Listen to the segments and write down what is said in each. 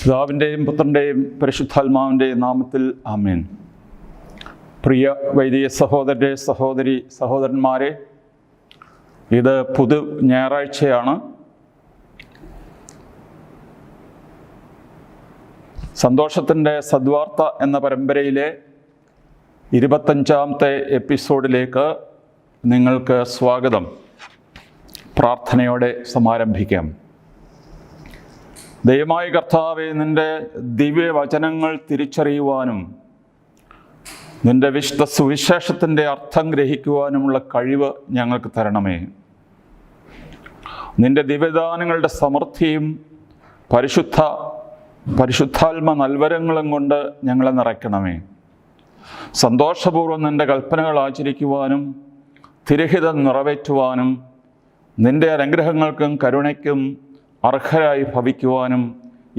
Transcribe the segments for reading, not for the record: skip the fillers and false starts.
പിതാവിൻ്റെയും പുത്രൻ്റെയും പരിശുദ്ധാത്മാവിൻ്റെയും നാമത്തിൽ ആമേൻ. പ്രിയ വൈദിക സഹോദരന്മാരെ, ഇത് പുതു ഞായറാഴ്ചയാണ്. സന്തോഷത്തിൻ്റെ സദ്വാർത്ത എന്ന പരമ്പരയിലെ 25ാമത്തെ എപ്പിസോഡിലേക്ക് നിങ്ങൾക്ക് സ്വാഗതം. പ്രാർത്ഥനയോടെ സമാരംഭിക്കാം. ദൈവമായ കർത്താവേ, നിൻ്റെ ദിവ്യവചനങ്ങൾ തിരിച്ചറിയുവാനും നിൻ്റെ വിശുദ്ധ സുവിശേഷത്തിൻ്റെ അർത്ഥം ഗ്രഹിക്കുവാനുമുള്ള കഴിവ് ഞങ്ങൾക്ക് തരണമേ. നിൻ്റെ ദിവ്യദാനങ്ങളുടെ സമൃദ്ധിയും പരിശുദ്ധാത്മ നൽവരങ്ങളും കൊണ്ട് ഞങ്ങളെ നിറയ്ക്കണമേ. സന്തോഷപൂർവ്വം നിൻ്റെ കൽപ്പനകൾ ആചരിക്കുവാനും തിരുഹിതം നിറവേറ്റുവാനും നിൻ്റെ അനുഗ്രഹങ്ങൾക്കും കരുണയ്ക്കും അർഹരായി ഭവിക്കുവാനും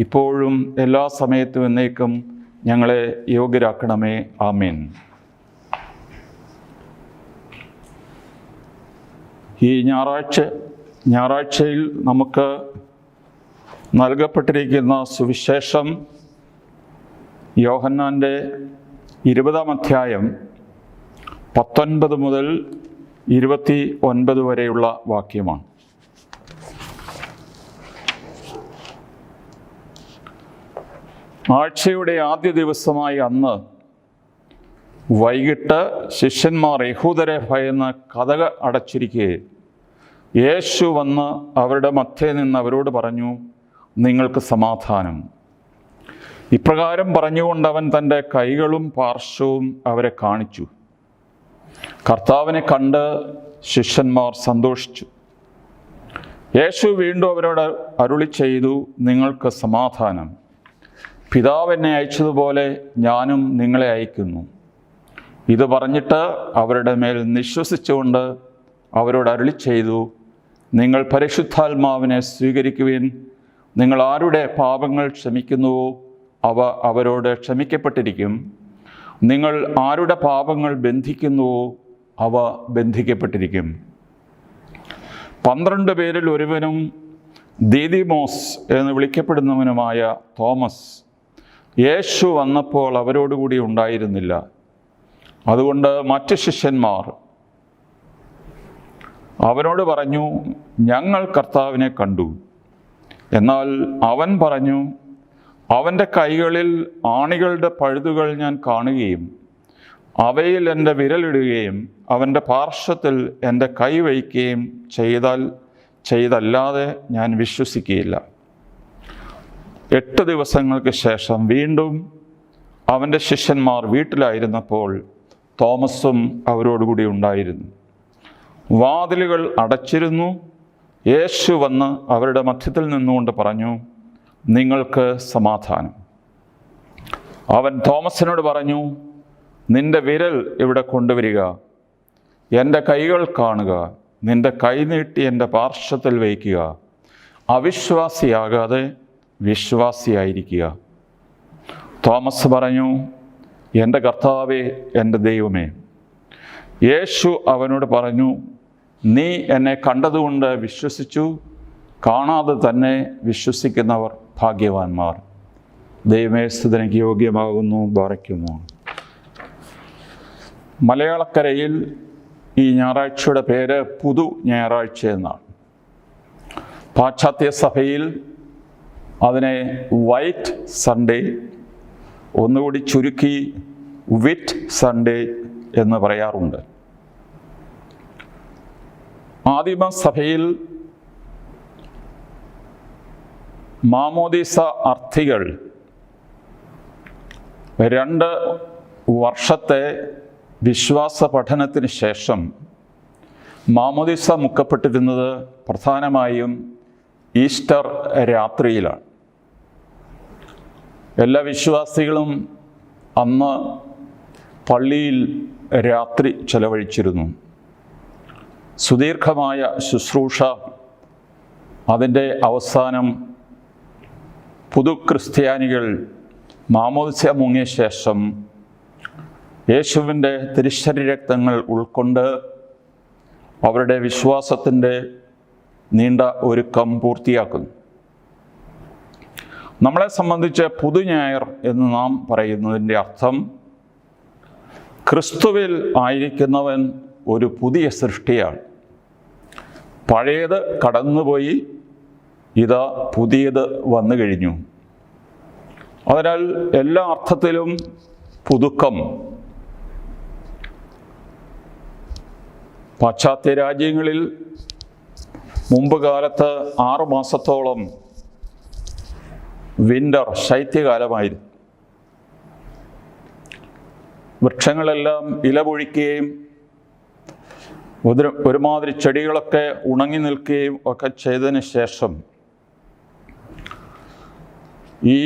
ഇപ്പോഴും എല്ലാ സമയത്തും എന്നേക്കും ഞങ്ങളെ യോഗ്യരാക്കണമേ. ആമേൻ. ഈ ഞായറാഴ്ചയിൽ നമുക്ക് നൽകപ്പെട്ടിരിക്കുന്ന സുവിശേഷം യോഹന്നാൻ്റെ 20-ാം അധ്യായം 19 മുതൽ 29 വരെയുള്ള വാക്യമാണ്. ആഴ്ചയുടെ ആദ്യ ദിവസമായ അന്ന് വൈകിട്ട് ശിഷ്യന്മാർ യഹൂദരെ ഭയന്ന് കതക് അടച്ചിരിക്കെ യേശു വന്ന് അവരുടെ മധ്യേ നിന്ന് അവരോട് പറഞ്ഞു, നിങ്ങൾക്ക് സമാധാനം. ഇപ്രകാരം പറഞ്ഞുകൊണ്ട് അവൻ തൻ്റെ കൈകളും പാർശ്വവും അവരെ കാണിച്ചു. കർത്താവിനെ കണ്ട് ശിഷ്യന്മാർ സന്തോഷിച്ചു. യേശു വീണ്ടും അവരോട് അരുളി ചെയ്തു, നിങ്ങൾക്ക് സമാധാനം. പിതാവ് എന്നെ അയച്ചതുപോലെ ഞാനും നിങ്ങളെ അയക്കുന്നു. ഇത് പറഞ്ഞിട്ട് അവരുടെ മേൽ നിശ്വസിച്ചുകൊണ്ട് അവരോട് അരുളി ചെയ്തു, നിങ്ങൾ പരിശുദ്ധാത്മാവിനെ സ്വീകരിക്കുവിൻ. നിങ്ങൾ ആരുടെ പാപങ്ങൾ ക്ഷമിക്കുന്നുവോ അവ അവരോട് ക്ഷമിക്കപ്പെട്ടിരിക്കും. നിങ്ങൾ ആരുടെ പാപങ്ങൾ ബന്ധിക്കുന്നുവോ അവ ബന്ധിക്കപ്പെട്ടിരിക്കും. 12 പേരിൽ ഒരുവനും ദീദിമോസ് എന്ന് വിളിക്കപ്പെടുന്നവനുമായ തോമസ് യേശു വന്നപ്പോൾ അവരോടുകൂടി ഉണ്ടായിരുന്നില്ല. അതുകൊണ്ട് മറ്റ് ശിഷ്യന്മാർ അവനോട് പറഞ്ഞു, ഞങ്ങൾ കർത്താവിനെ കണ്ടു. എന്നാൽ അവൻ പറഞ്ഞു, അവൻ്റെ കൈകളിൽ ആണികളുടെ പഴുതുകൾ ഞാൻ കാണുകയും അവയിൽ എൻ്റെ വിരലിടുകയും അവൻ്റെ പാർശ്വത്തിൽ എൻ്റെ കൈ വയ്ക്കുകയും ചെയ്തല്ലാതെ ഞാൻ വിശ്വസിക്കുകയില്ല. 8 ദിവസങ്ങൾക്ക് ശേഷം വീണ്ടും അവൻ്റെ ശിഷ്യന്മാർ വീട്ടിലായിരുന്നപ്പോൾ തോമസും അവരോടുകൂടി ഉണ്ടായിരുന്നു. വാതിലുകൾ അടച്ചിരുന്നു. യേശു വന്ന് അവരുടെ മധ്യത്തിൽ നിന്നുകൊണ്ട് പറഞ്ഞു, നിങ്ങൾക്ക് സമാധാനം. അവൻ തോമസിനോട് പറഞ്ഞു, നിന്റെ വിരൽ ഇവിടെ കൊണ്ടുവരിക, എൻ്റെ കൈകൾ കാണുക, നിന്റെ കൈ നീട്ടി എൻ്റെ പാർശ്വത്തിൽ വയ്ക്കുക. അവിശ്വാസിയാകാതെ വിശ്വാസിയായിരിക്കുക. തോമസ് പറഞ്ഞു, എൻ്റെ കർത്താവേ, എൻ്റെ ദൈവമേ. യേശു അവനോട് പറഞ്ഞു, നീ എന്നെ കണ്ടതുകൊണ്ട് വിശ്വസിച്ചു. കാണാതെ തന്നെ വിശ്വസിക്കുന്നവർ ഭാഗ്യവാന്മാർ. ദൈവമേ, സ്തുതിക്ക് യോഗ്യമാകുന്നു. ബാറയ്ക്കുമോ. മലയാളക്കരയിൽ ഈ ഞായറാഴ്ചയുടെ പേര് പുതു ഞായറാഴ്ച എന്നാണ്. പാശ്ചാത്യ സഭയിൽ അതിനെ വൈറ്റ് സൺഡേ, ഒന്നുകൂടി ചുരുക്കി വിറ്റ് സൺഡേ എന്ന് പറയാറുണ്ട്. ആദിമ സഭയിൽ മാമോദീസ അർത്ഥികൾ 2 വർഷത്തെ വിശ്വാസ പഠനത്തിന് ശേഷം മാമോദീസ മുക്കപ്പെട്ടിരുന്നത് പ്രധാനമായും ഈസ്റ്റർ രാത്രിയിലാണ്. എല്ലാ വിശ്വാസികളും അന്ന് പള്ളിയിൽ രാത്രി ചെലവഴിച്ചിരുന്നു. സുദീർഘമായ ശുശ്രൂഷ, അതിൻ്റെ അവസാനം പുതു ക്രിസ്ത്യാനികൾ മാമോദിസ മുങ്ങിയ ശേഷം യേശുവിൻ്റെ തിരുശരീരരക്തങ്ങൾ ഉൾക്കൊണ്ട് അവരുടെ വിശ്വാസത്തിൻ്റെ നീണ്ട ഒരുക്കം പൂർത്തിയാക്കുന്നു. നമ്മളെ സംബന്ധിച്ച് പുതുഞായർ എന്ന് നാം പറയുന്നതിൻ്റെ അർത്ഥം ക്രിസ്തുവിൽ ആയിരിക്കുന്നവൻ ഒരു പുതിയ സൃഷ്ടിയാണ്. പഴയത് കടന്നുപോയി, ഇതാ പുതിയത് വന്നു കഴിഞ്ഞു. അതിനാൽ എല്ലാ അർത്ഥത്തിലും പുതുക്കം. പാശ്ചാത്യ രാജ്യങ്ങളിൽ മുമ്പ് കാലത്ത് 6 മാസത്തോളം വിൻ്റർ, ശൈത്യകാലമായിരുന്നു. വൃക്ഷങ്ങളെല്ലാം ഇല പൊഴിക്കുകയും ഒരുമാതിരി ചെടികളൊക്കെ ഉണങ്ങി നിൽക്കുകയും ഒക്കെ ചെയ്തതിന് ശേഷം ഈ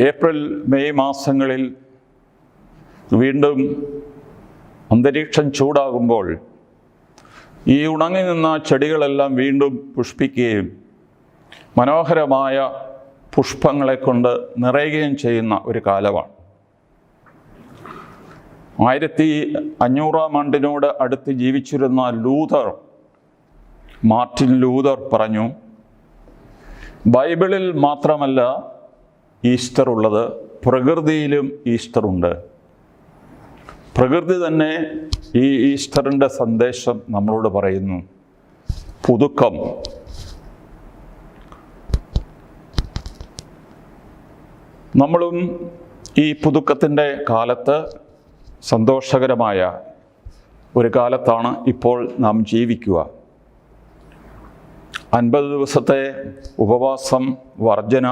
ഏപ്രിൽ മെയ് മാസങ്ങളിൽ വീണ്ടും അന്തരീക്ഷം ചൂടാകുമ്പോൾ ഈ ഉണങ്ങി നിന്ന ചെടികളെല്ലാം വീണ്ടും പുഷ്പിക്കുകയും മനോഹരമായ പുഷ്പങ്ങളെ കൊണ്ട് നിറയുകയും ചെയ്യുന്ന ഒരു കാലമാണ്. 1500-ാം ആണ്ടിനോട് അടുത്ത് ജീവിച്ചിരുന്ന മാർട്ടിൻ ലൂതർ പറഞ്ഞു, ബൈബിളിൽ മാത്രമല്ല ഈസ്റ്റർ ഉള്ളത്, പ്രകൃതിയിലും ഈസ്റ്റർ ഉണ്ട്. പ്രകൃതി തന്നെ ഈ ഈസ്റ്ററിൻ്റെ സന്ദേശം നമ്മളോട് പറയുന്നു. പുതുക്കം. നമ്മളും ഈ പുതുക്കത്തിൻ്റെ കാലത്ത്, സന്തോഷകരമായ ഒരു കാലത്താണ് ഇപ്പോൾ നാം ജീവിക്കുക. 50 ദിവസത്തെ ഉപവാസം, വർജന,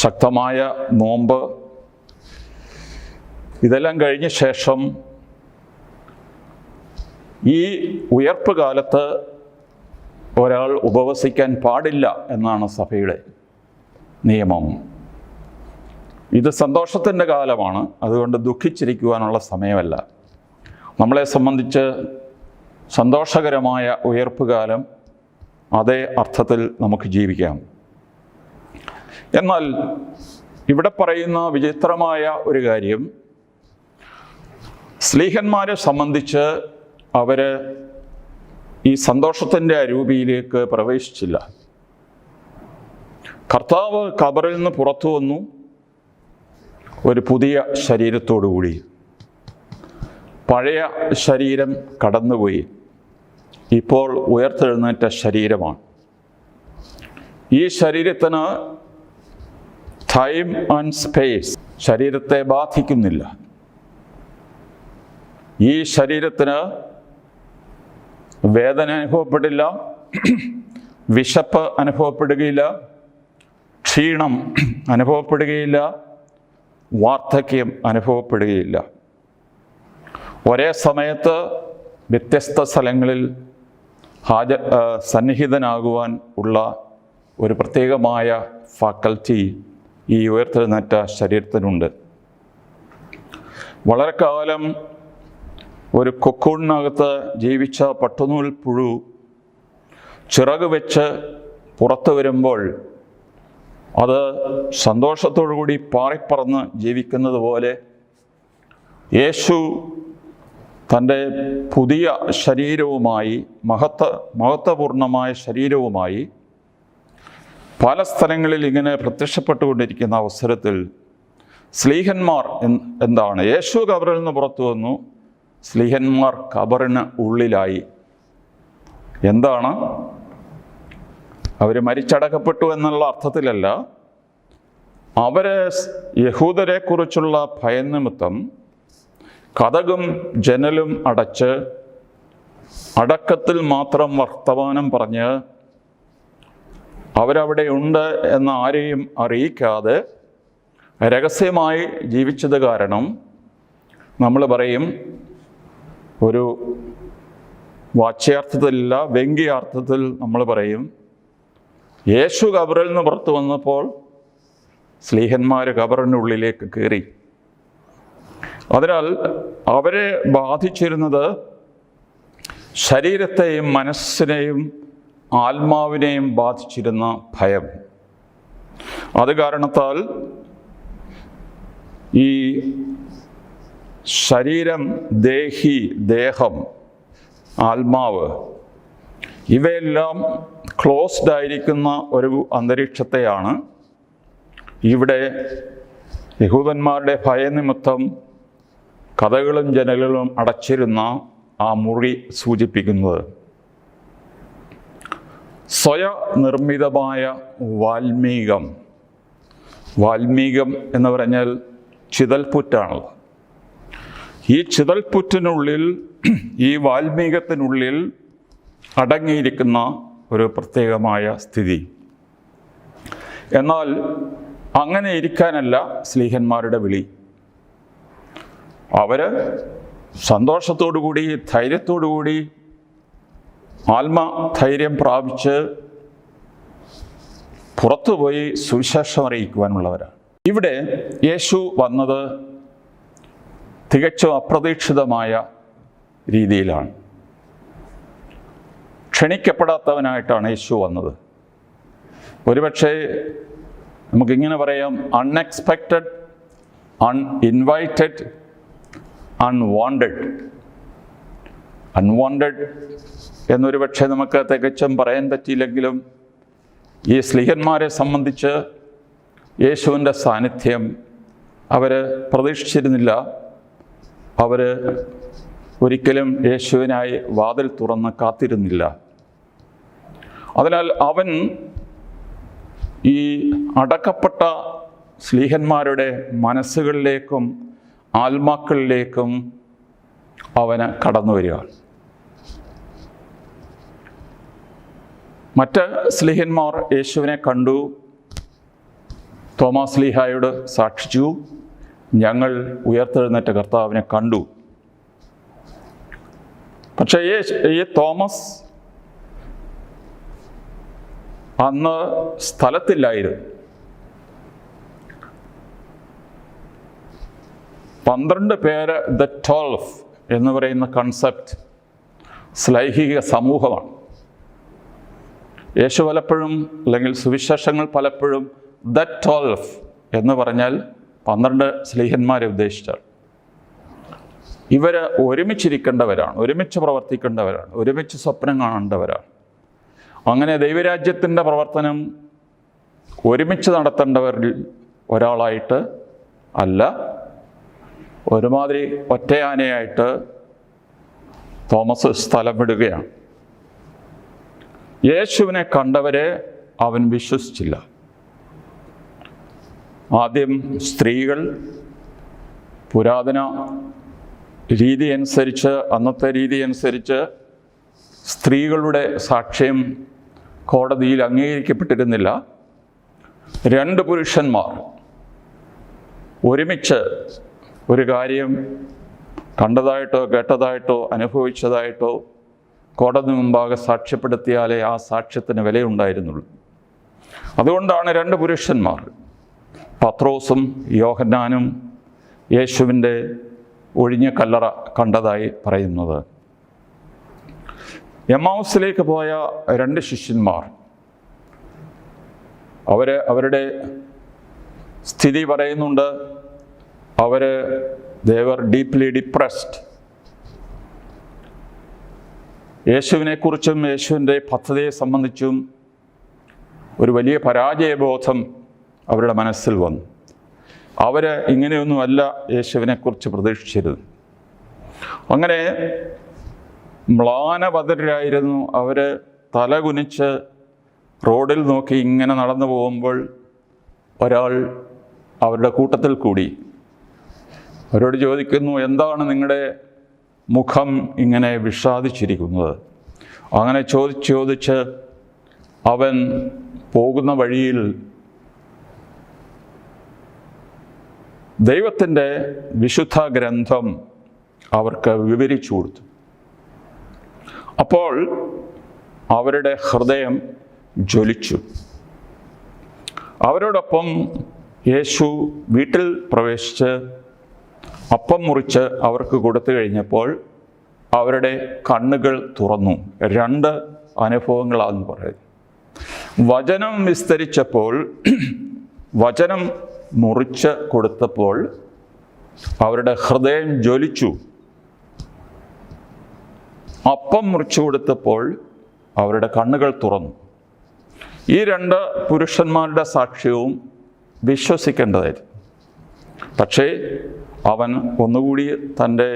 ശക്തമായ നോമ്പ്, ഇതെല്ലാം കഴിഞ്ഞ ശേഷം ഈ ഉയർപ്പ് കാലത്ത് ഒരാൾ ഉപവസിക്കാൻ പാടില്ല എന്നാണ് സഭയുടെ നിയമം. ഇത് സന്തോഷത്തിൻ്റെ കാലമാണ്, അതുകൊണ്ട് ദുഃഖിച്ചിരിക്കുവാനുള്ള സമയമല്ല. നമ്മളെ സംബന്ധിച്ച് സന്തോഷകരമായ ഉയർപ്പ് കാലം, അതേ അർത്ഥത്തിൽ നമുക്ക് ജീവിക്കാം. എന്നാൽ ഇവിടെ പറയുന്ന വിചിത്രമായ ഒരു കാര്യം, സ്ലീഹന്മാരെ സംബന്ധിച്ച് അവർ ഈ സന്തോഷത്തിൻ്റെ അരൂപിയിലേക്ക് പ്രവേശിച്ചില്ല. കർത്താവ് ഖബറിൽ നിന്ന് പുറത്തു വന്നു, ഒരു പുതിയ ശരീരത്തോടുകൂടി. പഴയ ശരീരം കടന്നുപോയി, ഇപ്പോൾ ഉയർത്തെഴുന്നേറ്റ ശരീരമാണ്. ഈ ശരീരത്തിന് ടൈം ആൻഡ് സ്പേസ് ശരീരത്തെ ബാധിക്കുന്നില്ല. ഈ ശരീരത്തിന് വേദന അനുഭവപ്പെടില്ല, വിശപ്പ് അനുഭവപ്പെടുകയില്ല, ക്ഷീണം അനുഭവപ്പെടുകയില്ല, വാർദ്ധക്യം അനുഭവപ്പെടുകയില്ല. ഒരേ സമയത്ത് വ്യത്യസ്ത സ്ഥലങ്ങളിൽ സന്നിഹിതനാകുവാൻ ഉള്ള ഒരു പ്രത്യേകമായ ഫാക്കൽറ്റി ഈ ഉയർത്തെഴുന്നേറ്റ ശരീരത്തിനുണ്ട്. വളരെ കാലം ഒരു കൊക്കൂണിനകത്ത് ജീവിച്ച പട്ടുനൂൽ പുഴു ചിറക് വെച്ച് പുറത്തു വരുമ്പോൾ അത് സന്തോഷത്തോടുകൂടി പാറിപ്പറന്ന് ജീവിക്കുന്നത് പോലെ യേശു തൻ്റെ പുതിയ ശരീരവുമായി, മഹത്വപൂർണമായ ശരീരവുമായി പല സ്ഥലങ്ങളിൽ ഇങ്ങനെ പ്രത്യക്ഷപ്പെട്ടുകൊണ്ടിരിക്കുന്ന അവസരത്തിൽ സ്ലീഹന്മാർ എന്താണ്? യേശു ഖബറിൽ നിന്ന് പുറത്തു വന്നു, സ്ലീഹന്മാർ ഖബറിന് ഉള്ളിലായി. എന്താണ്? അവർ മരിച്ചടക്കപ്പെട്ടു എന്നുള്ള അർത്ഥത്തിലല്ല, അവരെ യഹൂദരെക്കുറിച്ചുള്ള ഭയനിമിത്തം കതകും ജനലും അടച്ച് അടക്കത്തിൽ മാത്രം വർത്തമാനം പറഞ്ഞ് അവരവിടെ ഉണ്ട് എന്ന് ആരെയും അറിയിക്കാതെ രഹസ്യമായി ജീവിച്ചത് കാരണം നമ്മൾ പറയും, ഒരു വാച്യാർത്ഥത്തിലല്ല വ്യംഗ്യാർത്ഥത്തിൽ നമ്മൾ പറയും, യേശു ഖബറിൽ നിന്ന് പുറത്തു വന്നപ്പോൾ സ്ലീഹന്മാർ ഖബറിനുള്ളിലേക്ക് കയറി. അതിനാൽ അവരെ ബാധിച്ചിരുന്നത് ശരീരത്തെയും മനസ്സിനെയും ആത്മാവിനെയും ബാധിച്ചിരുന്ന ഭയം. അത് കാരണത്താൽ ഈ ശരീരം, ദേഹം, ആത്മാവ് ഇവയെല്ലാം ക്ലോസ്ഡ് ആയിരിക്കുന്ന ഒരു അന്തരീക്ഷത്തെയാണ് ഇവിടെ യഹൂദന്മാരുടെ ഭയനിമിത്തം കതകളും ജനലുകളും അടച്ചിരുന്ന ആ മുറി സൂചിപ്പിക്കുന്നത്. സ്വയനിർമ്മിതമായ വാൽമീകം എന്ന് പറഞ്ഞാൽ ചിതൽപുറ്റാണല്ലോ. ഈ ചിതൽപുറ്റിനുള്ളിൽ, ഈ വാൽമീകത്തിനുള്ളിൽ അടങ്ങിയിരിക്കുന്ന ഒരു പ്രത്യേകമായ സ്ഥിതി. എന്നാൽ അങ്ങനെ ഇരിക്കാനല്ല സ്ലീഹന്മാരുടെ വിളി. അവർ സന്തോഷത്തോടുകൂടി, ധൈര്യത്തോടുകൂടി, ആത്മധൈര്യം പ്രാപിച്ച് പുറത്തുപോയി സുവിശേഷം അറിയിക്കുവാനുള്ളവരാണ്. ഇവിടെ യേശു വന്നത് തികച്ചും അപ്രതീക്ഷിതമായ രീതിയിലാണ്. ക്ഷണിക്കപ്പെടാത്തവനായിട്ടാണ് യേശു വന്നത്. ഒരുപക്ഷെ നമുക്കിങ്ങനെ പറയാം, അൺഎക്സ്പെക്റ്റഡ്, അൺഇൻവൈറ്റഡ്, അൺവാണ്ടഡ്. അൺവാണ്ടഡ് എന്നൊരു പക്ഷേ നമുക്ക് തികച്ചും പറയാൻ പറ്റിയില്ലെങ്കിലും ഈ സ്ലീഹന്മാരെ സംബന്ധിച്ച് യേശുവിൻ്റെ സാന്നിധ്യം അവർ പ്രതീക്ഷിച്ചിരുന്നില്ല. അവർ ഒരിക്കലും യേശുവിനായി വാതിൽ തുറന്ന് കാത്തിരുന്നില്ല. അതിനാൽ അവൻ ഈ അടക്കപ്പെട്ട സ്ലീഹന്മാരുടെ മനസ്സുകളിലേക്കും ആത്മാക്കളിലേക്കും അവന് കടന്നു വരികയാണ്. മറ്റ് സ്ലീഹന്മാർ യേശുവിനെ കണ്ടു, തോമാസ് സ്ലീഹായോട് സാക്ഷിച്ചു, ഞങ്ങൾ ഉയർത്തെഴുന്നേറ്റ കർത്താവിനെ കണ്ടു. പക്ഷേ ഈ തോമസ് അന്ന് സ്ഥലത്തില്ലായിരുന്നു. 12 പേര്, ദ 12 എന്ന് പറയുന്ന കൺസെപ്റ്റ് ശ്ലൈഹിക സമൂഹമാണ്. യേശു പലപ്പോഴും, അല്ലെങ്കിൽ സുവിശേഷങ്ങൾ പലപ്പോഴും ദ 12 എന്ന് പറഞ്ഞാൽ 12 സ്ലീഹന്മാരെ ഉദ്ദേശിച്ചാൽ. ഇവർ ഒരുമിച്ചിരിക്കേണ്ടവരാണ്, ഒരുമിച്ച് പ്രവർത്തിക്കേണ്ടവരാണ്, ഒരുമിച്ച് സ്വപ്നം കാണേണ്ടവരാണ്. അങ്ങനെ ദൈവരാജ്യത്തിൻ്റെ പ്രവർത്തനം ഒരുമിച്ച് നടത്തേണ്ടവരിൽ ഒരാളായിട്ട് അല്ല, ഒരുമാതിരി ഒറ്റയാനയായിട്ട് തോമസ് സ്ഥലം വിടുകയാണ്. യേശുവിനെ കണ്ടവരെ അവൻ വിശ്വസിച്ചില്ല. ആദ്യം സ്ത്രീകൾ, പുരാതന രീതി അനുസരിച്ച്, അന്നത്തെ രീതി അനുസരിച്ച് സ്ത്രീകളുടെ സാക്ഷ്യം കോടതിയിൽ അംഗീകരിക്കപ്പെട്ടിരുന്നില്ല. 2 പുരുഷന്മാർ ഒരുമിച്ച് ഒരു കാര്യം കണ്ടതായിട്ടോ കേട്ടതായിട്ടോ അനുഭവിച്ചതായിട്ടോ കോടതി മുമ്പാകെ സാക്ഷ്യപ്പെടുത്തിയാലേ ആ സാക്ഷ്യത്തിന് വിലയുണ്ടായിരുന്നുള്ളൂ. അതുകൊണ്ടാണ് 2 പുരുഷന്മാർ, പത്രോസും യോഹന്നാനും, യേശുവിൻ്റെ ഒഴിഞ്ഞ കല്ലറ കണ്ടതായി പറയുന്നത്. എമ്മൗസിലേക്ക് പോയ 2 ശിഷ്യന്മാർ, അവരുടെ സ്ഥിതി പറയുന്നുണ്ട്. they were deeply depressed. യേശുവിനെക്കുറിച്ചും യേശുവിൻ്റെ പദ്ധതിയെ സംബന്ധിച്ചും ഒരു വലിയ പരാജയബോധം അവരുടെ മനസ്സിൽ വന്നു. അവർ ഇങ്ങനെയൊന്നുമല്ല യേശുവിനെക്കുറിച്ച് പ്രതീക്ഷിച്ചിരുന്നു. അങ്ങനെ മ്ലാനപതരായിരുന്നു. അവർ തലകുനിച്ച് റോഡിൽ നോക്കി ഇങ്ങനെ നടന്നു പോകുമ്പോൾ ഒരാൾ അവരുടെ കൂട്ടത്തിൽ കൂടി അവരോട് ചോദിക്കുന്നു, എന്താണ് നിങ്ങളുടെ മുഖം ഇങ്ങനെ വിഷാദിച്ചിരിക്കുന്നത്? അങ്ങനെ ചോദിച്ച് അവൻ പോകുന്ന വഴിയിൽ ദൈവത്തിൻ്റെ വിശുദ്ധ ഗ്രന്ഥം അവർക്ക് വിവരിച്ചു കൊടുത്തു. അപ്പോൾ അവരുടെ ഹൃദയം ജ്വലിച്ചു. അവരോടൊപ്പം യേശു വീട്ടിൽ പ്രവേശിച്ച് അപ്പം മുറിച്ച് അവർക്ക് കൊടുത്തു കഴിഞ്ഞപ്പോൾ അവരുടെ കണ്ണുകൾ തുറന്നു. 2 അനുഭവങ്ങളാണെന്ന് പറയുന്നു. വചനം വിസ്തരിച്ചപ്പോൾ, വചനം മുറിച്ച് കൊടുത്തപ്പോൾ അവരുടെ ഹൃദയം ജ്വലിച്ചു. അപ്പം മുറിച്ചു കൊടുത്തപ്പോൾ അവരുടെ കണ്ണുകൾ തുറന്നു. ഈ രണ്ട് പുരുഷന്മാരുടെ സാക്ഷ്യവും വിശ്വസിക്കേണ്ടതായിരുന്നു. പക്ഷേ അവൻ ഒന്നുകൂടി തൻ്റെ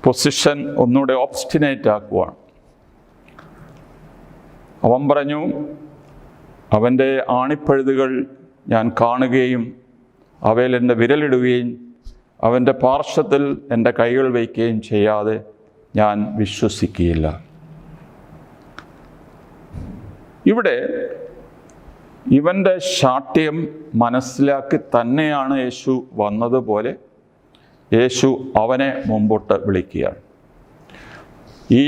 പൊസിഷൻ ഒന്നുകൂടെ ഓബ്സ്റ്റിനേറ്റ് ആക്കുവാണ്. അവൻ പറഞ്ഞു, അവൻ്റെ ആണിപ്പഴുതുകൾ ഞാൻ കാണുകയും അവയിൽ എൻ്റെ വിരലിടുകയും അവൻ്റെ പാർശ്വത്തിൽ എൻ്റെ കൈകൾ വയ്ക്കുകയും ചെയ്യാതെ ഞാൻ വിശ്വസിക്കുകയില്ല. ഇവിടെ ഇവൻ്റെ ശാഠ്യം മനസ്സിലാക്കി തന്നെയാണ് യേശു വന്നതുപോലെ യേശു അവനെ മുമ്പോട്ട് വിളിക്കുകയാണ്. ഈ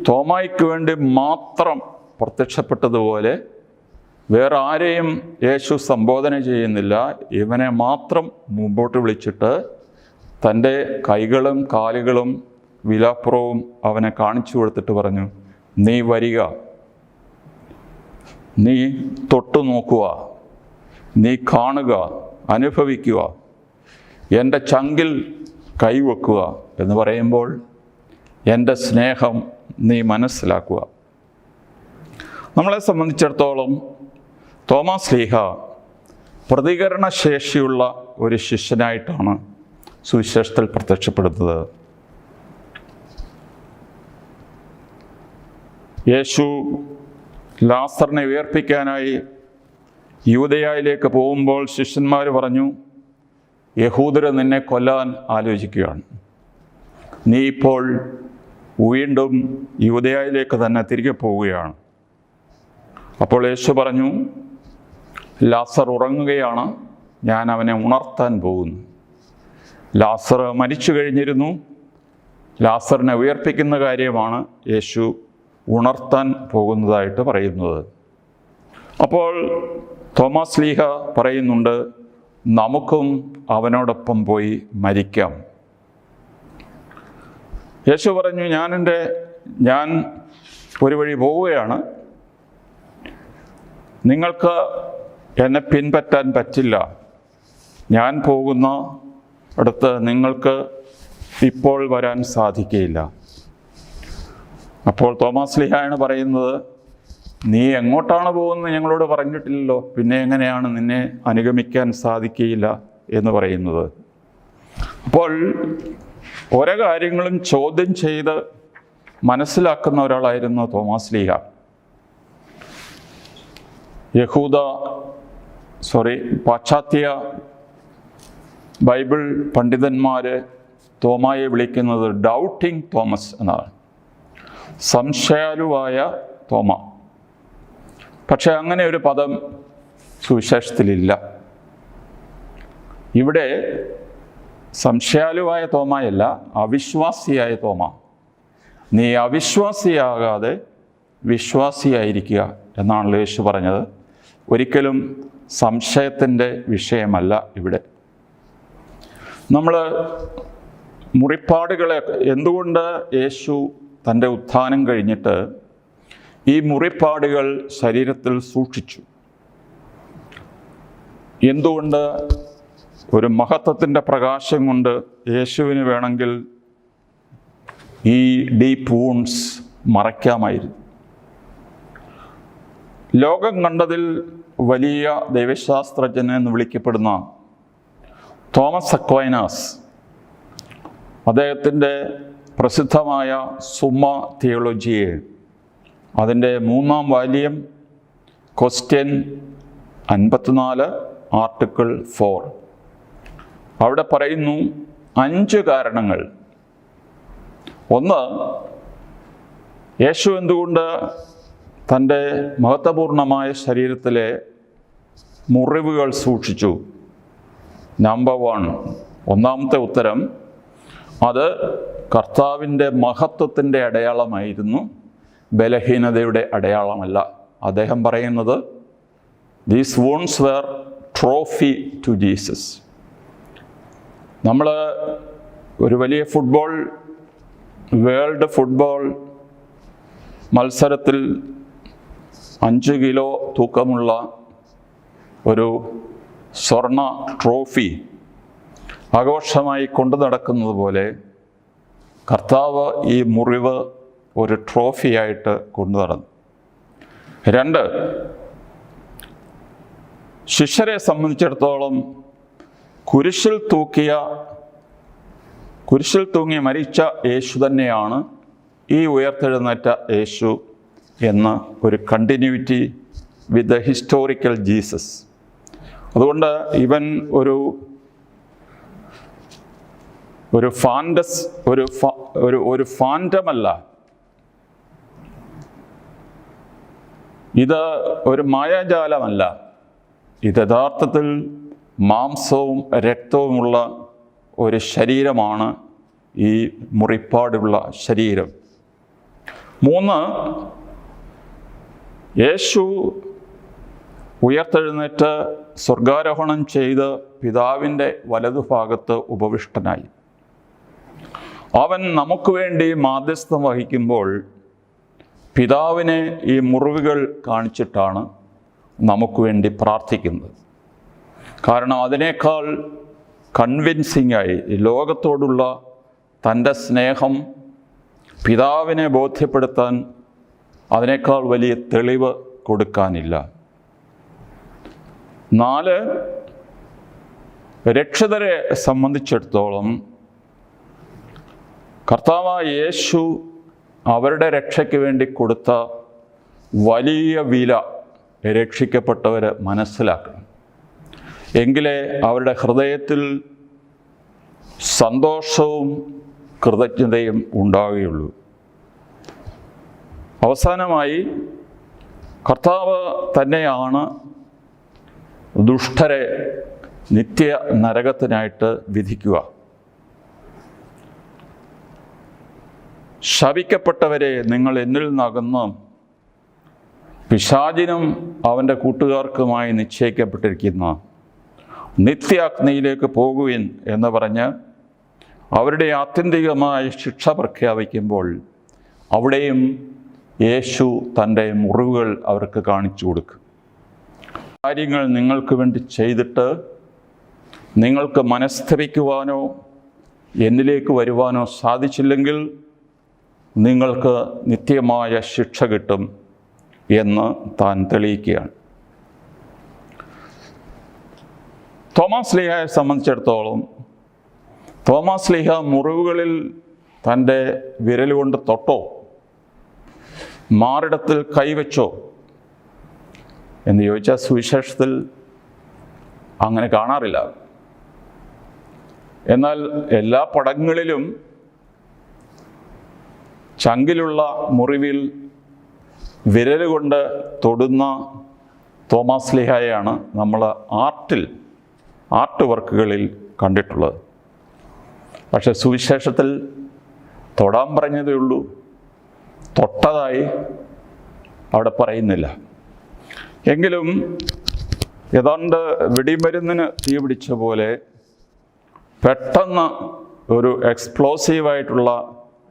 തോമായ്ക്ക് വേണ്ടി മാത്രം പ്രത്യക്ഷപ്പെട്ടതുപോലെ വേറെ ആരെയും യേശു സംബോധന ചെയ്യുന്നില്ല. ഇവനെ മാത്രം മുമ്പോട്ട് വിളിച്ചിട്ട് തൻ്റെ കൈകളും കാലുകളും വിലാപ്പുറവും അവനെ കാണിച്ചു കൊടുത്തിട്ട് പറഞ്ഞു, നീ വരിക, നീ തൊട്ടു നോക്കുക, നീ കാണുക, അനുഭവിക്കുക, എൻ്റെ ചങ്കിൽ കൈവെക്കുക എന്ന് പറയുമ്പോൾ എൻ്റെ സ്നേഹം നീ മനസ്സിലാക്കുക. നമ്മളെ സംബന്ധിച്ചിടത്തോളം തോമാസ് ശ്ലീഹ പ്രതികരണശേഷിയുള്ള ഒരു ശിഷ്യനായിട്ടാണ് സുവിശേഷത്തിൽ പ്രത്യക്ഷപ്പെടുന്നത്. യേശു ലാസറിനെ ഉയർപ്പിക്കാനായി യൂദയായിലേക്ക് പോകുമ്പോൾ ശിഷ്യന്മാർ പറഞ്ഞു, യഹൂദർ നിന്നെ കൊല്ലാൻ ആലോചിക്കുകയാണ്, നീ ഇപ്പോൾ വീണ്ടും യൂദയായിലേക്ക് തന്നെ തിരികെ പോവുകയാണ്. അപ്പോൾ യേശു പറഞ്ഞു, ലാസർ ഉറങ്ങുകയാണ്, ഞാൻ അവനെ ഉണർത്താൻ പോകുന്നു. ലാസർ മരിച്ചു കഴിഞ്ഞിരുന്നു. ലാസറിനെ ഉയർപ്പിക്കുന്ന കാര്യമാണ് യേശു ഉണർത്താൻ പോകുന്നതായിട്ട് പറയുന്നത്. അപ്പോൾ തോമാസ് ശ്ലീഹ പറയുന്നുണ്ട്, നമുക്കും അവനോടൊപ്പം പോയി മരിക്കാം. യേശു പറഞ്ഞു, ഞാൻ ഒരു വഴി പോവുകയാണ്, നിങ്ങൾക്ക് എന്നെ പിൻപറ്റാൻ പറ്റില്ല. ഞാൻ പോകുന്ന അടുത്ത് നിങ്ങൾക്ക് ഇപ്പോൾ വരാൻ സാധിക്കുകയില്ല. അപ്പോൾ തോമാസ് ശ്ലീഹയാണ് പറയുന്നത്, നീ എങ്ങോട്ടാണ് പോകുന്നത് ഞങ്ങളോട് പറഞ്ഞിട്ടില്ലല്ലോ, പിന്നെ എങ്ങനെയാണ് നിന്നെ അനുഗമിക്കാൻ സാധിക്കുകയില്ല എന്ന് പറയുന്നത്. അപ്പോൾ ഓരോ കാര്യങ്ങളും ചോദ്യം ചെയ്ത് മനസ്സിലാക്കുന്ന ഒരാളായിരുന്നു തോമാസ് ശ്ലീഹ. പാശ്ചാത്യ ബൈബിൾ പണ്ഡിതന്മാർ തോമായെ വിളിക്കുന്നത് ഡൗട്ടിങ് തോമസ് എന്നാണ്, സംശയാലുവായ തോമ. പക്ഷെ അങ്ങനെ ഒരു പദം സുവിശേഷത്തിലില്ല. ഇവിടെ സംശയാലുവായ തോമയല്ല, അവിശ്വാസിയായ തോമ. നീ അവിശ്വാസിയാകാതെ വിശ്വാസിയായിരിക്കുക എന്നാണല്ലോ യേശു പറഞ്ഞത്. ഒരിക്കലും സംശയത്തിൻ്റെ വിഷയമല്ല ഇവിടെ. നമ്മൾ മുറിപ്പാടുകളെ എന്തുകൊണ്ട് യേശു തൻ്റെ ഉത്ഥാനം കഴിഞ്ഞിട്ട് ഈ മുറിപ്പാടുകൾ ശരീരത്തിൽ സൂക്ഷിച്ചു? എന്തുകൊണ്ട്? ഒരു മഹത്വത്തിൻ്റെ പ്രകാശം കൊണ്ട് യേശുവിന് വേണമെങ്കിൽ ഈ ഡീപ്പ് വൂൺസ് മറയ്ക്കാമായിരുന്നു. ലോകം കണ്ടതിൽ വലിയ ദൈവശാസ്ത്രജ്ഞൻ എന്ന് വിളിക്കപ്പെടുന്ന തോമസ് അക്വൈനാസ്, അദ്ദേഹത്തിൻ്റെ പ്രസിദ്ധമായ സുമ്മ തിയോളജിയെ, അതിൻ്റെ 3-ാം വാല്യം, ക്വസ്റ്റ്യൻ 54, ആർട്ടിക്കിൾ 4, അവിടെ പറയുന്നു 5 കാരണങ്ങൾ. ഒന്ന്, യേശു എന്തുകൊണ്ട് തൻ്റെ മഹത്വപൂർണമായ ശരീരത്തിലെ മുറിവുകൾ സൂക്ഷിച്ചു? നമ്പർ 1, ഒന്നാമത്തെ ഉത്തരം, അത് കർത്താവിൻ്റെ മഹത്വത്തിൻ്റെ അടയാളമായിരുന്നു, ബലഹീനതയുടെ അടയാളമല്ല. അദ്ദേഹം പറയുന്നത്, these wounds were trophy to Jesus. നമ്മൾ ഒരു വലിയ വേൾഡ് ഫുട്ബോൾ മത്സരത്തിൽ 5 കിലോ തൂക്കമുള്ള ഒരു സ്വർണ്ണ ട്രോഫി ആഘോഷമായി കൊണ്ടു നടക്കുന്നത് പോലെ കർത്താവ് ഈ മുറിവ് ഒരു ട്രോഫിയായിട്ട് കൊണ്ടു നടന്നു. 2, ശിഷ്യരെ സംബന്ധിച്ചിടത്തോളം കുരിശിൽ തൂങ്ങി മരിച്ച യേശു തന്നെയാണ് ഈ ഉയർത്തെഴുന്നേറ്റ യേശു എന്ന ഒരു continuity with the historical Jesus. അതുകൊണ്ട് ഇവൻ ഒരു ഫാൻറ്റമല്ല, ഇത് ഒരു മായാജാലമല്ല, ഇത് യഥാർത്ഥത്തിൽ മാംസവും രക്തവുമുള്ള ഒരു ശരീരമാണ് ഈ മുറിപ്പാടുള്ള ശരീരം. 3, യേശു ഉയർത്തെഴുന്നേറ്റ് സ്വർഗാരോഹണം ചെയ്ത് പിതാവിൻ്റെ വലതുഭാഗത്ത് ഉപവിഷ്ടനായി. അവൻ നമുക്ക് വേണ്ടി മാധ്യസ്ഥം വഹിക്കുമ്പോൾ പിതാവിനെ ഈ മുറിവുകൾ കാണിച്ചിട്ടാണ് നമുക്ക് വേണ്ടി പ്രാർത്ഥിക്കുന്നത്. കാരണം അതിനേക്കാൾ കൺവിൻസിംഗായി ലോകത്തോടുള്ള തൻ്റെ സ്നേഹം പിതാവിനെ ബോധ്യപ്പെടുത്താൻ അതിനേക്കാൾ വലിയ തെളിവ് കൊടുക്കാനില്ല. 4, രക്ഷിതരെ സംബന്ധിച്ചിടത്തോളം കർത്താവായ യേശു അവരുടെ രക്ഷയ്ക്ക് വേണ്ടി കൊടുത്ത വലിയ വില രക്ഷിക്കപ്പെട്ടവർ മനസ്സിലാക്കണം. എങ്കിലേ അവരുടെ ഹൃദയത്തിൽ സന്തോഷവും കൃതജ്ഞതയും ഉണ്ടാവുകയുള്ളൂ. അവസാനമായി, കർത്താവ് തന്നെയാണ് ദുഷ്ടരെ നിത്യ നരകത്തിനായിട്ട് വിധിക്കുക. ശപിക്കപ്പെട്ടവരെ, നിങ്ങൾ എന്നിൽ നിന്നകന്ന് പിശാചിനും അവൻ്റെ കൂട്ടുകാർക്കുമായി നിശ്ചയിക്കപ്പെട്ടിരിക്കുന്ന നിത്യാഗ്നിയിലേക്ക് പോകുവിൻ എന്ന് പറഞ്ഞ് അവരുടെ ആത്യന്തികമായ ശിക്ഷ പ്രഖ്യാപിക്കുമ്പോൾ അവിടെയും യേശു തൻ്റെ മുറിവുകൾ അവർക്ക് കാണിച്ചു കൊടുക്കും. കാര്യങ്ങൾ നിങ്ങൾക്ക് വേണ്ടി ചെയ്തിട്ട് നിങ്ങൾക്ക് മനസ്തപിക്കുവാനോ എന്നിലേക്ക് വരുവാനോ സാധിച്ചില്ലെങ്കിൽ നിങ്ങൾക്ക് നിത്യമായ ശിക്ഷ കിട്ടും എന്ന് താൻ തെളിയിക്കുകയാണ്. തോമാസ് ലീഹയെ സംബന്ധിച്ചിടത്തോളം തോമാസ് ലീഹ മുറിവുകളിൽ തൻ്റെ വിരലുകൊണ്ട് തൊട്ടോ മാറിടത്തിൽ കൈവച്ചോ എന്ന് ചോദിച്ചാൽ സുവിശേഷത്തിൽ അങ്ങനെ കാണാറില്ല. എന്നാൽ എല്ലാ പടങ്ങളിലും ചങ്കിലുള്ള മുറിവിൽ വിരലുകൊണ്ട് തൊടുന്ന തോമാസ് ലീഹയെയാണ് നമ്മൾ ആർട്ട് വർക്കുകളിൽ കണ്ടിട്ടുള്ളത്. പക്ഷെ സുവിശേഷത്തിൽ തൊടാൻ പറഞ്ഞതേ ഉള്ളൂ, തൊട്ടതായി അവിടെ പറയുന്നില്ല. എങ്കിലും ഏതാണ്ട് വെടിമരുന്നിന് തീ പിടിച്ച പോലെ പെട്ടെന്ന് ഒരു എക്സ്പ്ലോസീവായിട്ടുള്ള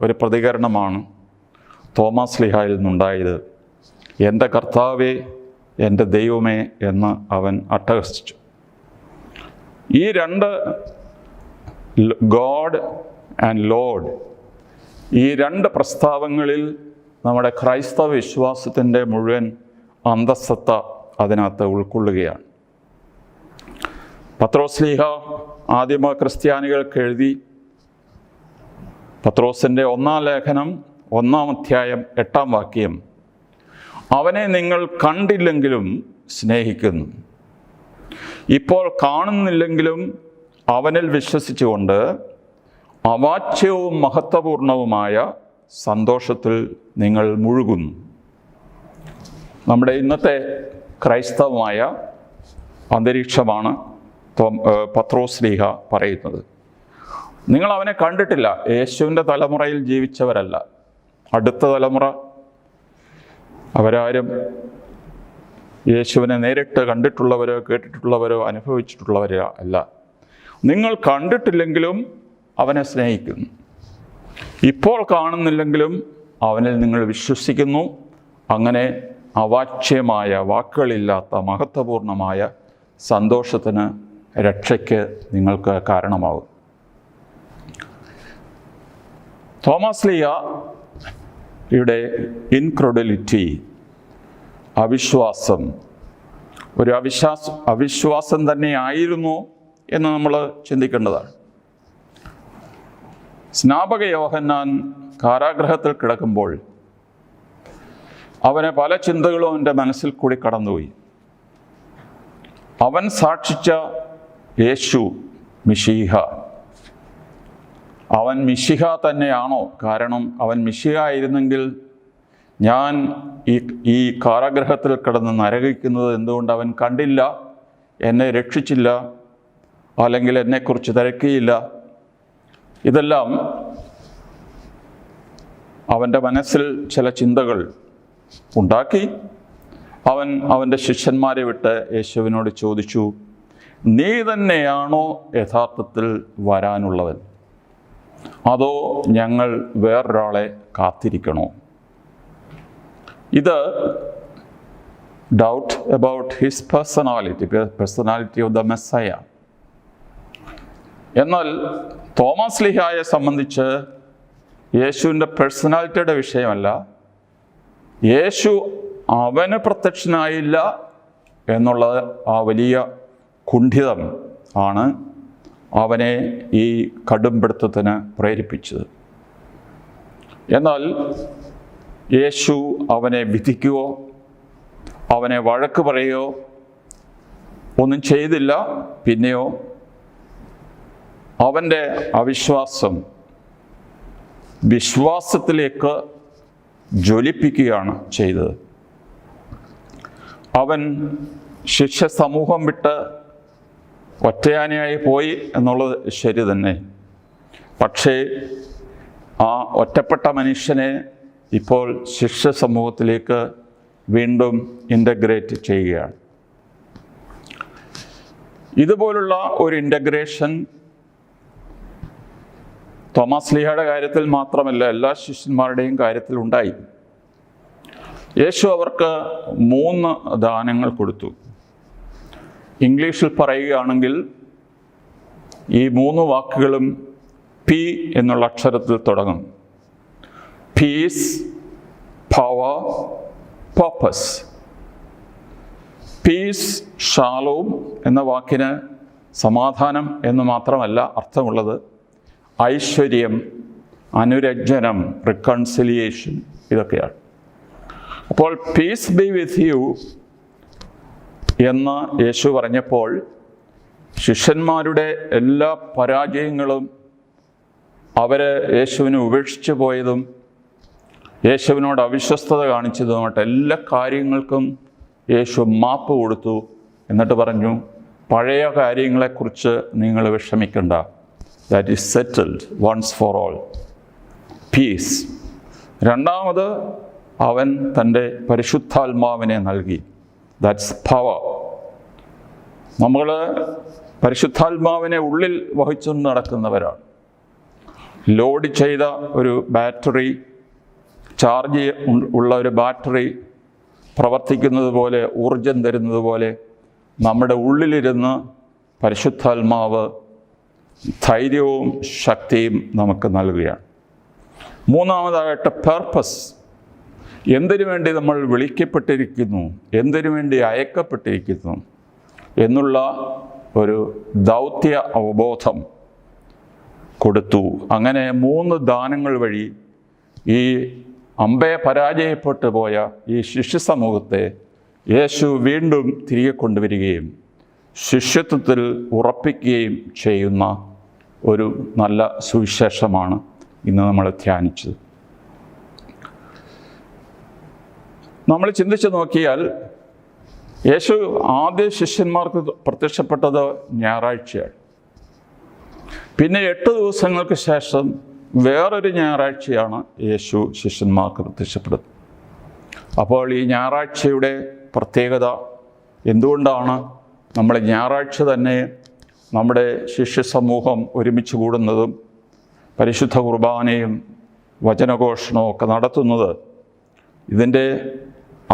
ഒരു പ്രതികരണമാണ് തോമാസ് ലീഹായിൽ നിന്നുണ്ടായത്. എൻ്റെ കർത്താവേ, എൻ്റെ ദൈവമേ എന്ന് അവൻ അട്ടഹസിച്ചു. ഈ 2 ഗോഡ് ആൻഡ് ലോഡ്, ഈ 2 പ്രസ്താവങ്ങളിൽ നമ്മുടെ ക്രൈസ്തവ വിശ്വാസത്തിൻ്റെ മുഴുവൻ അന്തസ്സത്ത അതിനകത്ത് ഉൾക്കൊള്ളുകയാണ്. പത്രോസ് ലീഹ ആദിമ ക്രിസ്ത്യാനികൾക്ക് എഴുതി, പത്രോസിൻ്റെ 1-ാം ലേഖനം 1-ാം അധ്യായം 8-ാം വാക്യം, അവനെ നിങ്ങൾ കണ്ടില്ലെങ്കിലും സ്നേഹിക്കുന്നു, ഇപ്പോൾ കാണുന്നില്ലെങ്കിലും അവനിൽ വിശ്വസിച്ചുകൊണ്ട് അവാച്യവും മഹത്വപൂർണവുമായ സന്തോഷത്തിൽ നിങ്ങൾ മുഴുകുന്നു. നമ്മുടെ ഇന്നത്തെ ക്രൈസ്തവമായ അന്തരീക്ഷമാണ് പത്രോസ് ലീഹ പറയുന്നത്. നിങ്ങൾ അവനെ കണ്ടിട്ടില്ല, യേശുവിൻ്റെ തലമുറയിൽ ജീവിച്ചവരല്ല, അടുത്ത തലമുറ അവരാരും യേശുവിനെ നേരിട്ട് കണ്ടിട്ടുള്ളവരോ കേട്ടിട്ടുള്ളവരോ അനുഭവിച്ചിട്ടുള്ളവരോ അല്ല. നിങ്ങൾ കണ്ടിട്ടില്ലെങ്കിലും അവനെ സ്നേഹിക്കുന്നു, ഇപ്പോൾ കാണുന്നില്ലെങ്കിലും അവനിൽ നിങ്ങൾ വിശ്വസിക്കുന്നു. അങ്ങനെ അവാച്യമായ, വാക്കുകളില്ലാത്ത മഹത്വപൂർണമായ സന്തോഷത്തിന്, രക്ഷയ്ക്ക് നിങ്ങൾക്ക് കാരണമാകും. തോമാസ് ലീഹയുടെ ഇൻക്രെഡിലിറ്റി, അവിശ്വാസം ഒരു അവിശ്വാസം തന്നെയായിരുന്നു എന്ന് നമ്മൾ ചിന്തിക്കേണ്ടതാണ്. സ്നാപക യോഹന്നാൻ കാരാഗൃഹത്തിൽ കിടക്കുമ്പോൾ അവന് പല ചിന്തകളും അവൻ്റെ മനസ്സിൽ കൂടി കടന്നുപോയി. അവൻ സാക്ഷിച്ച യേശു മിശിഹ, അവൻ മിശിഹ തന്നെയാണോ? കാരണം അവൻ മിശിഹ ആയിരുന്നെങ്കിൽ ഞാൻ ഈ കാരാഗൃഹത്തിൽ കിടന്ന് നരകിക്കുന്നത് എന്തുകൊണ്ട് അവൻ കണ്ടില്ല, എന്നെ രക്ഷിച്ചില്ല, അല്ലെങ്കിൽ എന്നെക്കുറിച്ച് തിരക്കിയില്ല? ഇതെല്ലാം അവൻ്റെ മനസ്സിൽ ചില ചിന്തകൾ ഉണ്ടാക്കി. അവൻ അവൻ്റെ ശിഷ്യന്മാരെ വിട്ട് യേശുവിനോട് ചോദിച്ചു, നീ തന്നെയാണോ യഥാർത്ഥത്തിൽ വരാനുള്ളവൻ, അതോ ഞങ്ങൾ വേറൊരാളെ കാത്തിരിക്കണോ? ഇത് doubt about his personality of the Messiah. എന്നാൽ തോമസ് ലീഹായെ സംബന്ധിച്ച് യേശുവിൻ്റെ പേഴ്സണാലിറ്റിയുടെ വിഷയമല്ല, യേശു അവന് പ്രത്യക്ഷനായില്ല എന്നുള്ള ആ വലിയ കുണ്ഠിതം ആണ് അവനെ ഈ കടുംപിടുത്തത്തിന് പ്രേരിപ്പിച്ചത്. എന്നാൽ യേശു അവനെ വിധിക്കുകയോ അവനെ വഴക്ക് പറയുകയോ ഒന്നും ചെയ്തില്ല. പിന്നെയോ അവൻ്റെ അവിശ്വാസം വിശ്വാസത്തിലേക്ക് ജ്വലിപ്പിക്കുകയാണ് ചെയ്തത്. അവൻ ശിഷ്യ സമൂഹം വിട്ട് ഒറ്റയാനയായി പോയി എന്നുള്ളത് ശരി തന്നെ. പക്ഷേ ആ ഒറ്റപ്പെട്ട മനുഷ്യനെ ഇപ്പോൾ ശിഷ്യ സമൂഹത്തിലേക്ക് വീണ്ടും ഇൻ്റഗ്രേറ്റ് ചെയ്യുകയാണ്. ഇതുപോലുള്ള ഒരു ഇൻ്റഗ്രേഷൻ തോമസ് ലീഹയുടെ കാര്യത്തിൽ മാത്രമല്ല, എല്ലാ ശിഷ്യന്മാരുടെയും കാര്യത്തിൽ ഉണ്ടായി. യേശു അവർക്ക് 3 ദാനങ്ങൾ കൊടുത്തു. ഇംഗ്ലീഷിൽ പറയുകയാണെങ്കിൽ ഈ 3 വാക്കുകളും പി എന്നുള്ള അക്ഷരത്തിൽ തുടങ്ങും. Peace, power, purpose. പീസ്, ഷാലോം എന്ന വാക്കിന് സമാധാനം എന്ന് മാത്രമല്ല അർത്ഥമുള്ളത്, ഐശ്വര്യം, അനുരഞ്ജനം, റിക്കൺസിലിയേഷൻ, ഇതൊക്കെയാണ്. അപ്പോൾ പീസ് ബി വിത്ത് യു എന്ന് യേശു പറഞ്ഞപ്പോൾ ശിഷ്യന്മാരുടെ എല്ലാ പരാജയങ്ങളും, അവർ യേശുവിനെ ഉപേക്ഷിച്ചു പോയതും യേശുവിനോട് അവിശ്വസ്തത കാണിച്ചതുമായിട്ട് എല്ലാ കാര്യങ്ങൾക്കും യേശു മാപ്പ് കൊടുത്തു. എന്നിട്ട് പറഞ്ഞു, പഴയ കാര്യങ്ങളെക്കുറിച്ച് നിങ്ങൾ വിഷമിക്കണ്ട, that is settled once for all. Peace. രണ്ടാമത് അവൻ തൻ്റെ പരിശുദ്ധാത്മാവിനെ നൽകി. That's power. നമ്മൾ പരിശുദ്ധാത്മാവിനെ ഉള്ളിൽ വഹിച്ചുകൊണ്ട് നടക്കുന്നവരാണ്. ലോഡ് ചെയ്ത ഒരു ബാറ്ററി, ചാർജ് ഉള്ള ഒരു ബാറ്ററി പ്രവർത്തിക്കുന്നത് പോലെ, ഊർജം തരുന്നത് പോലെ നമ്മുടെ ഉള്ളിലിരുന്ന് പരിശുദ്ധാത്മാവ് ധൈര്യവും ശക്തിയും നമുക്ക് നൽകുകയാണ്. മൂന്നാമതായിട്ട് പർപ്പസ്. എന്തിനു വേണ്ടി നമ്മൾ വിളിക്കപ്പെട്ടിരിക്കുന്നു, എന്തിനു വേണ്ടി അയക്കപ്പെട്ടിരിക്കുന്നു എന്നുള്ള ഒരു ദൗത്യ അവബോധം കൊടുത്തു. അങ്ങനെ 3 ദാനങ്ങൾ വഴി ഈ അമ്പയെ പരാജയപ്പെട്ടു പോയ ഈ ശിഷ്യ സമൂഹത്തെ യേശു വീണ്ടും തിരികെ കൊണ്ടുവരികയും ശിഷ്യത്വത്തിൽ ഉറപ്പിക്കുകയും ചെയ്യുന്ന ഒരു നല്ല സുവിശേഷമാണ് ഇന്ന് നമ്മൾ ധ്യാനിച്ചത്. നമ്മൾ ചിന്തിച്ച് നോക്കിയാൽ യേശു ആദ്യ ശിഷ്യന്മാർക്ക് പ്രത്യക്ഷപ്പെട്ടത് ഞായറാഴ്ചയാണ്. പിന്നെ 8 ദിവസങ്ങൾക്ക് ശേഷം വേറൊരു ഞായറാഴ്ചയാണ് യേശു ശിഷ്യന്മാർക്ക് പ്രത്യക്ഷപ്പെടുന്നത്. അപ്പോൾ ഈ ഞായറാഴ്ചയുടെ പ്രത്യേകത എന്തുകൊണ്ടാണ് നമ്മൾ ഞായറാഴ്ച തന്നെ നമ്മുടെ ശിഷ്യ സമൂഹം ഒരുമിച്ച് കൂടുന്നതും പരിശുദ്ധ കുർബാനയും വചനഘോഷണവും ഒക്കെ നടത്തുന്നത്? ഇതിൻ്റെ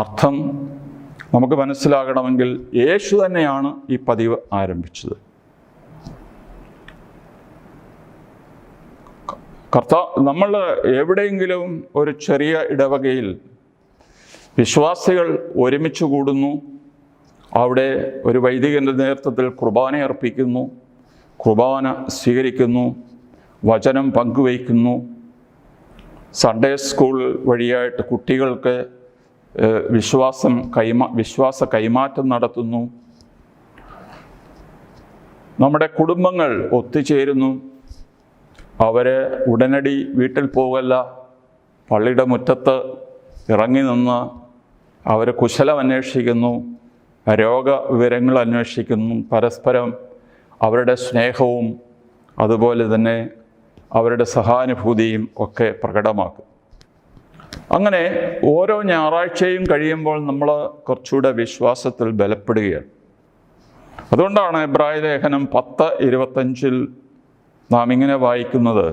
അർത്ഥം നമുക്ക് മനസ്സിലാകണമെങ്കിൽ യേശു തന്നെയാണ് ഈ പതിവ് ആരംഭിച്ചത്. നമ്മൾ എവിടെയെങ്കിലും ഒരു ചെറിയ ഇടവകയിൽ വിശ്വാസികൾ ഒരുമിച്ച് കൂടുന്നു. അവിടെ ഒരു വൈദികൻ്റെ നേതൃത്വത്തിൽ കുർബാന അർപ്പിക്കുന്നു, കുർബാന സ്വീകരിക്കുന്നു, വചനം പങ്കുവയ്ക്കുന്നു. സൺഡേ സ്കൂൾ വഴിയായിട്ട് കുട്ടികൾക്ക് വിശ്വാസ കൈമാറ്റം നടത്തുന്നു. നമ്മുടെ കുടുംബങ്ങൾ ഒത്തുചേരുന്നു. അവർ ഉടനടി വീട്ടിൽ പോകല്ല, പള്ളിയുടെ മുറ്റത്ത് ഇറങ്ങി നിന്ന് അവർ കുശലം അന്വേഷിക്കുന്നു, രോഗവിവരങ്ങൾ അന്വേഷിക്കുന്നു, പരസ്പരം അവരുടെ സ്നേഹവും അതുപോലെ തന്നെ അവരുടെ സഹാനുഭൂതിയും ഒക്കെ പ്രകടമാക്കും. അങ്ങനെ ഓരോ ഞായറാഴ്ചയും കഴിയുമ്പോൾ നമ്മൾ കുറച്ചുകൂടെ വിശ്വാസത്തിൽ ബലപ്പെടുകയാണ്. അതുകൊണ്ടാണ് എബ്രായ ലേഖനം 10:25 നാം ഇങ്ങനെ വായിക്കുന്നത്: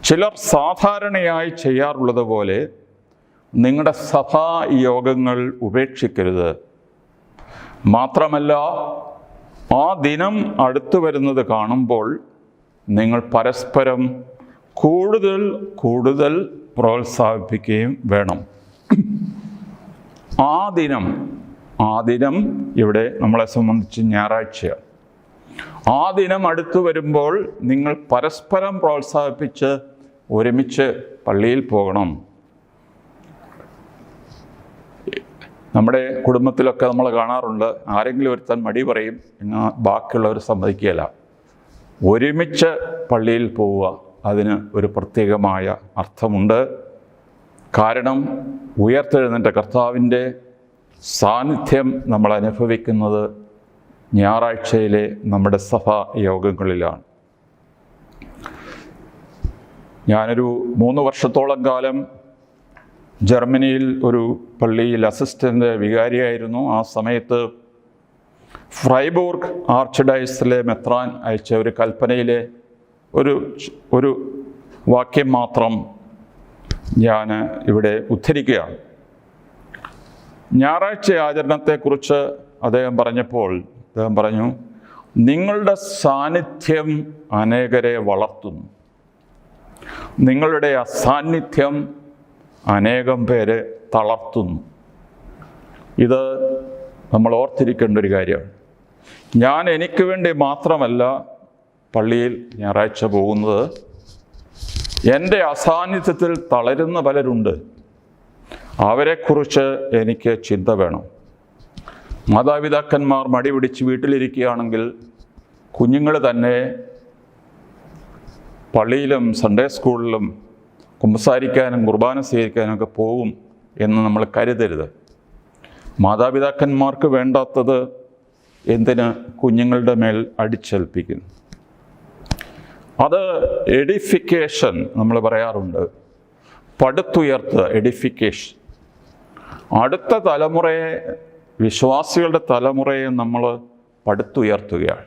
ചിലർ സാധാരണയായി ചെയ്യാറുള്ളത് പോലെ നിങ്ങളുടെ സഭാ യോഗങ്ങൾ ഉപേക്ഷിക്കരുത്. മാത്രമല്ല, ആ ദിനം അടുത്തു വരുന്നത് കാണുമ്പോൾ നിങ്ങൾ പരസ്പരം കൂടുതൽ കൂടുതൽ പ്രോത്സാഹിപ്പിക്കുകയും വേണം. ആ ദിനം ഇവിടെ നമ്മളെ സംബന്ധിച്ച് ഞായറാഴ്ചയാണ്. ആ ദിനം അടുത്തു വരുമ്പോൾ നിങ്ങൾ പരസ്പരം പ്രോത്സാഹിപ്പിച്ച് ഒരുമിച്ച് പള്ളിയിൽ പോകണം. നമ്മുടെ കുടുംബത്തിലൊക്കെ നമ്മൾ കാണാറുണ്ട്, ആരെങ്കിലും ഒരുത്തൻ മടി പറയും, എന്നാൽ ബാക്കിയുള്ളവർ സമ്മതിക്കുകയില്ല. ഒരുമിച്ച് പള്ളിയിൽ പോവുക, അതിന് ഒരു പ്രത്യേകമായ അർത്ഥമുണ്ട്. കാരണം ഉയർത്തെഴുന്നേറ്റ കർത്താവിൻ്റെ സാന്നിധ്യം നമ്മൾ അനുഭവിക്കുന്നത് ഞായറാഴ്ചയിലെ നമ്മുടെ സഭാ യോഗങ്ങളിലാണ്. ഞാനൊരു 3 വർഷത്തോളം കാലം ജർമ്മനിയിൽ ഒരു പള്ളിയിൽ അസിസ്റ്റൻ്റ് വികാരിയായിരുന്നു. ആ സമയത്ത് ഫ്രൈബൂർഗ് ആർച്ച് ഡയസിലെ മെത്രാൻ അയച്ച ഒരു കൽപ്പനയിലെ ഒരു വാക്യം മാത്രം ഞാൻ ഇവിടെ ഉദ്ധരിക്കുകയാണ്. ഞായറാഴ്ച ആചരണത്തെക്കുറിച്ച് അദ്ദേഹം പറഞ്ഞു, നിങ്ങളുടെ സാന്നിധ്യം അനേകരെ വളർത്തുന്നു. നിങ്ങളുടെ അസാന്നിധ്യം അനേകം പേരെ തളർത്തുന്നു. ഇത് നമ്മൾ ഓർത്തിരിക്കേണ്ട ഒരു കാര്യമാണ്. ഞാൻ എനിക്ക് വേണ്ടി മാത്രമല്ല പള്ളിയിൽ ഞായറാഴ്ച പോകുന്നത്. എൻ്റെ അസാന്നിധ്യത്തിൽ തളരുന്ന പലരുണ്ട്. അവരെക്കുറിച്ച് എനിക്ക് ചിന്ത വേണം. മാതാപിതാക്കന്മാർ മടി പിടിച്ച് വീട്ടിലിരിക്കുകയാണെങ്കിൽ കുഞ്ഞുങ്ങൾ തന്നെ പള്ളിയിലും സൺഡേ സ്കൂളിലും കുമ്പസാരിക്കാനും കുർബാന സ്വീകരിക്കാനും ഒക്കെ പോകും എന്ന് നമ്മൾ കരുതരുത്. മാതാപിതാക്കന്മാർക്ക് വേണ്ടാത്തത് എന്തിന് കുഞ്ഞുങ്ങളുടെ മേൽ അടിച്ചേൽപ്പിക്കുന്നു? അത് എഡിഫിക്കേഷൻ നമ്മൾ പറയാറുണ്ട്. പടുത്തുയർത്തുക, എഡിഫിക്കേഷൻ. അടുത്ത തലമുറയെ, വിശ്വാസികളുടെ തലമുറയെ നമ്മൾ പടുത്തുയർത്തുകയാണ്.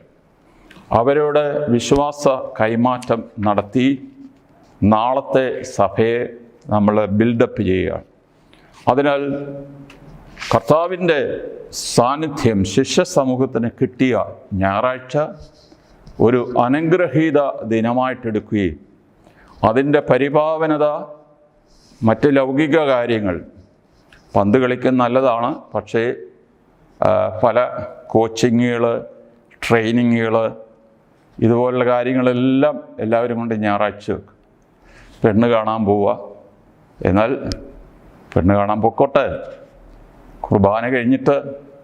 അവരോട് വിശ്വാസ കൈമാറ്റം നടത്തി നാളത്തെ സഭയെ നമ്മൾ ബിൽഡപ്പ് ചെയ്യുകയാണ്. അതിനാൽ കർത്താവിൻ്റെ സാന്നിധ്യം ശിഷ്യ സമൂഹത്തിന് കിട്ടിയ ഞായറാഴ്ച ഒരു അനുഗ്രഹീത ദിനമായിട്ടെടുക്കുകയും അതിൻ്റെ പരിപാവനത മറ്റ് ലൗകിക കാര്യങ്ങൾ, പന്ത് കളിക്കുന്ന നല്ലതാണ്, പക്ഷേ പല കോച്ചിങ്ങുകൾ, ട്രെയിനിങ്ങുകൾ, ഇതുപോലുള്ള കാര്യങ്ങളെല്ലാം എല്ലാവരും കൊണ്ട് ഞായറാഴ്ച വെക്കും. പെണ്ണ് കാണാൻ പോവുക, എന്നാൽ പെണ്ണ് കാണാൻ പൊക്കോട്ടെ, കുർബാന കഴിഞ്ഞിട്ട്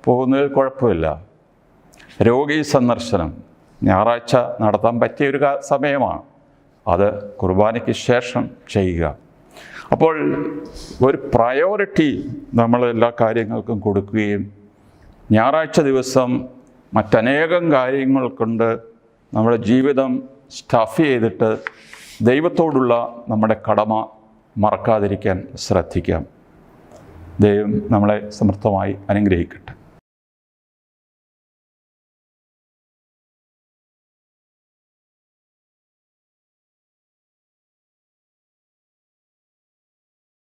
പോകുന്നതിൽ കുഴപ്പമില്ല. രോഗി സന്ദർശനം ഞായറാഴ്ച നടത്താൻ പറ്റിയൊരു സമയമാണ്. അത് കുർബാനയ്ക്ക് ശേഷം ചെയ്യുക. അപ്പോൾ ഒരു പ്രയോറിറ്റി നമ്മൾ എല്ലാ കാര്യങ്ങൾക്കും കൊടുക്കുകയും ഞായറാഴ്ച ദിവസം മറ്റനേകം കാര്യങ്ങൾ കൊണ്ട് നമ്മുടെ ജീവിതം സ്റ്റഫ് ചെയ്തിട്ട് ദൈവത്തോടുള്ള നമ്മുടെ കടമ മറക്കാതിരിക്കാൻ ശ്രദ്ധിക്കാം. ദൈവം നമ്മളെ സമൃദ്ധമായി അനുഗ്രഹിക്കട്ടെ.